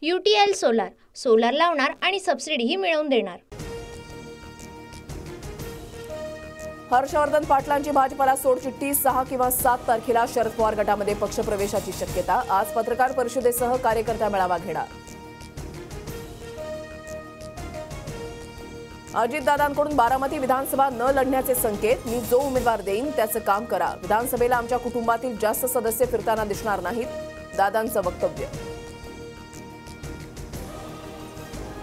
UTL solar, solar लावणार आणि सबसिडीही मिळवून देणार। हर्षवर्धन पाटलांची भाजपला सोडचिठ्ठी 6 किंवा 7 तारखेला शरद पवार गटामध्ये पक्षप्रवेशाची शक्यता। आज पत्रकार परिषदेसह कार्यकर्ता मेळावा घेणार। अजितदादांकडून बारामती विधानसभा न लढण्याचे संकेत। मी जो उमेदवार देईन त्याचं काम करा। विधानसभेला आमच्या कुटुंबातील जास्त सदस्य फिरताना दिसणार नाहीत, दादांचं वक्तव्य।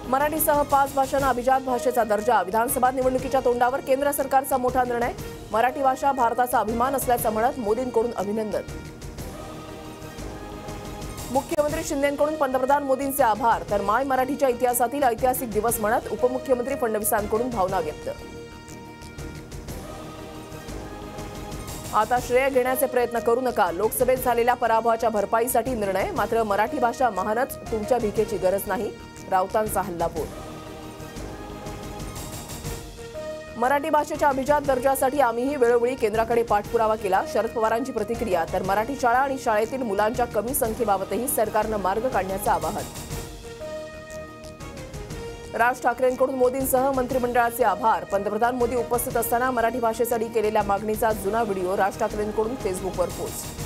मराठीसह 5 भाषांना अभिजात भाषेचा दर्जा। विधानसभा निवडणुकीच्या तोंडावर केंद्र सरकारचा मोठा निर्णय। मराठी भाषा भारताचा अभिमान असल्याचं म्हणत मोदींकडून अभिनंदन। मुख्यमंत्री शिंदेंकडून पंतप्रधान मोदींचे आभार, तर माय मराठीच्या इतिहासातील ऐतिहासिक दिवस म्हणत उपमुख्यमंत्री फडणवीसांकडून भावना व्यक्त। आता श्रेय घेण्याचे प्रयत्न करू नका। लोकसभेत झालेल्या पराभवाच्या भरपाईसाठी निर्णय। मात्र मराठी भाषा महानच, तुमच्या भीकेची गरज नाही, राऊतांचा हल्लाबोल। मराठी भाषेच्या अभिजात दर्जासाठी आम्हीही वेळोवेळी केंद्राकडे पाठपुरावा केला। शरद पवारांची प्रतिक्रिया। तर मराठी शाळा आणि शाळेतील मुलांच्या कमी संख्येबाबतही सरकारनं मार्ग काढण्याचं आवाहन। राज ठाकरेंकडून मोदींसह मंत्रिमंडळाचे आभार। पंतप्रधान मोदी उपस्थित असताना मराठी भाषेसाठी केलेल्या मागणीचा जुना व्हिडिओ राज ठाकरेंकडून फेसबुकवर पोस्ट।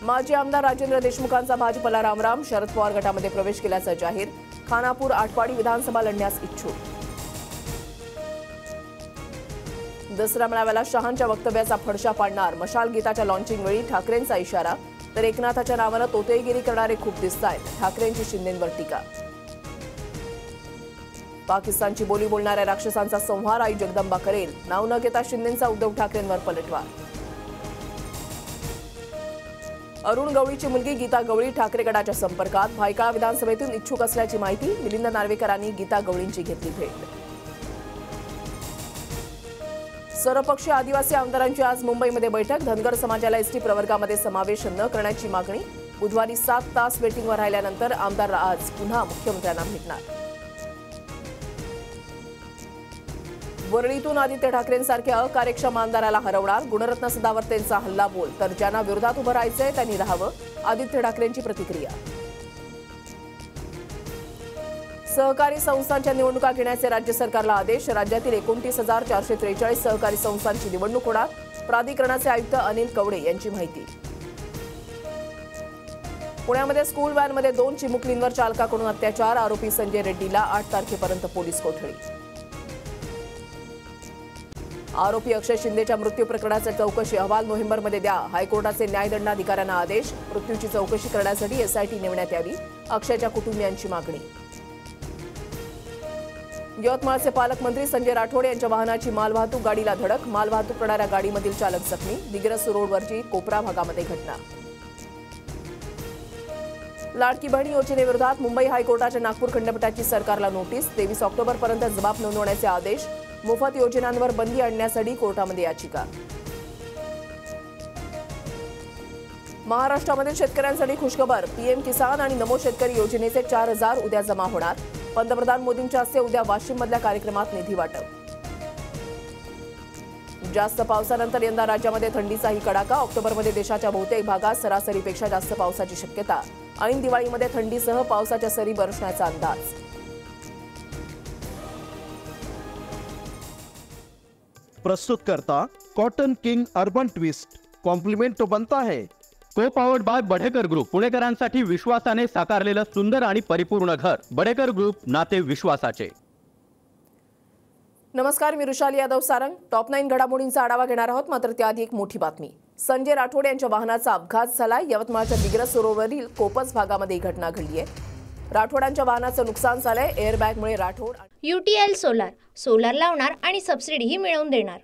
माजी आमदार राजेंद्र देशमुखांचा भाजपला रामराम। शरद पवार गटामध्ये प्रवेश केल्याचं जाहीर। खानापूर आटपाडी विधानसभा लढण्यास इच्छुक। दसरा मेळाव्याला शहांच्या वक्तव्याचा फडशा पाडणार। मशाल गीताच्या लॉन्चिंग वेळी ठाकरेंचा इशारा। तर एकनाथाच्या नावानं तोतेगिरी करणारे खूप दिसतायत, ठाकरेंची शिंदेंवर टीका। पाकिस्तानची बोली बोलणाऱ्या राक्षसांचा संहार आई जगदंबा करेल, नाव न घेता शिंदेंचा उद्धव ठाकरेंवर पलटवार। अरुण गवळीची मुलगी गीता गवळी ठाकरे गटाच्या संपर्कात। भायखळा विधानसभेतून इच्छुक असल्याची माहिती। मिलिंद नार्वेकरांनी गीता गवळींची घेतली भेट। सर्वपक्षीय आदिवासी आमदारांची आज मुंबईमध्ये बैठक। धनगर समाजाला एसटी प्रवर्गामध्ये समावेश न करण्याची मागणी। बुधवारी 7 तास वेटिंगवर राहिल्यानंतर आमदार आज पुन्हा मुख्यमंत्र्यांना भेटणार। वरळीतून आदित्य ठाकरेंसारख्या अकार्यक्षम आमदाराला हरवणार। गुणरत्न सदावर्तेंचा हल्लाबोल। तर ज्यांना विरोधात उभं राहायचंय त्यांनी राहावं, आदित्य ठाकरेंची प्रतिक्रिया। सहकारी संस्थांच्या निवडणुका घेण्याचे राज्य सरकारला आदेश। राज्यातील 29,443 सहकारी संस्थांची निवडणूक होणार। प्राधिकरणाचे आयुक्त अनिल कवडे यांची माहिती। पुण्यामध्ये स्कूल व्हॅनमध्ये 2 चिमुकलींवर चालकाकडून अत्याचार। आरोपी संजय रेड्डीला 8 तारखेपर्यंत पोलीस कोठडी। आरोपी अक्षय शिंदेच्या मृत्यू प्रकरणाचा चौकशी अहवाल नोव्हेंबरमध्ये द्या। हायकोर्टाचे न्यायदंडाधिकाऱ्यांना आदेश। मृत्यूची चौकशी करण्यासाठी SIT नेमण्यात यावी, अक्षयच्या कुटुंबियांची मागणी। यवतमाळचे पालकमंत्री संजय राठोड यांच्या वाहनाची मालवाहतूक गाडीला धडक। मालवाहतूक करणाऱ्या गाडीमधील चालक जखमी। दिग्रस रोडवरची कोपरा भागामध्ये घटना। लाडकी बहीण योजनेविरोधात मुंबई हायकोर्टाच्या नागपूर खंडपीठाची सरकारला नोटीस। 23 ऑक्टोबरपर्यंत जबाब नोंदवण्याचे आदेश। मोफत योजनांवर बंदी आणण्यासाठी कोर्टामध्ये याचिका। महाराष्ट्रामध्ये शेतकऱ्यांसाठी खुशखबर। PM किसान आणि नमो शेतकरी योजनेचे 4,000 उद्या जमा होणार। पंतप्रधान मोदींच्या हस्ते उद्या वाशिममधल्या कार्यक्रमात निधी वाटप। जास्त पावसानंतर यंदा राज्यामध्ये थंडीचाही कडाका। ऑक्टोबरमध्ये देशाच्या बहुतेक भागात सरासरीपेक्षा जास्त पावसाची शक्यता। ऐन दिवाळीमध्ये थंडीसह पावसाच्या सरी बरसण्याचा अंदाज। प्रस्तुत करता Cotton King Urban Twist. Compliment तो बनता है। Co powered by Badekar group. पुणेकरांसाठी विश्वासाने साकारलेलं सुंदर आणि परिपूर्ण घर। बडेकर ग्रुप, नाते विश्वासाचे। नमस्कार, मी रुशाली यादव सारंग। टॉप 9 घडामोडींचा आढावा घेणार आहोत। मात्र त्याआधी एक मोठी बातमी। संजय राठोड यांच्या वाहनाचा अपघात झाला। यवतमाळच्या दिग्रस सरोवरील कोपस भागामध्ये ही घटना घडली आहे। राठोडांच्या वाहनाचं नुकसान झालंय। एअरबॅगमुळे राठोड UTL सोलार, सोलार लावणार आणि सबसिडीही मिळवून देणार।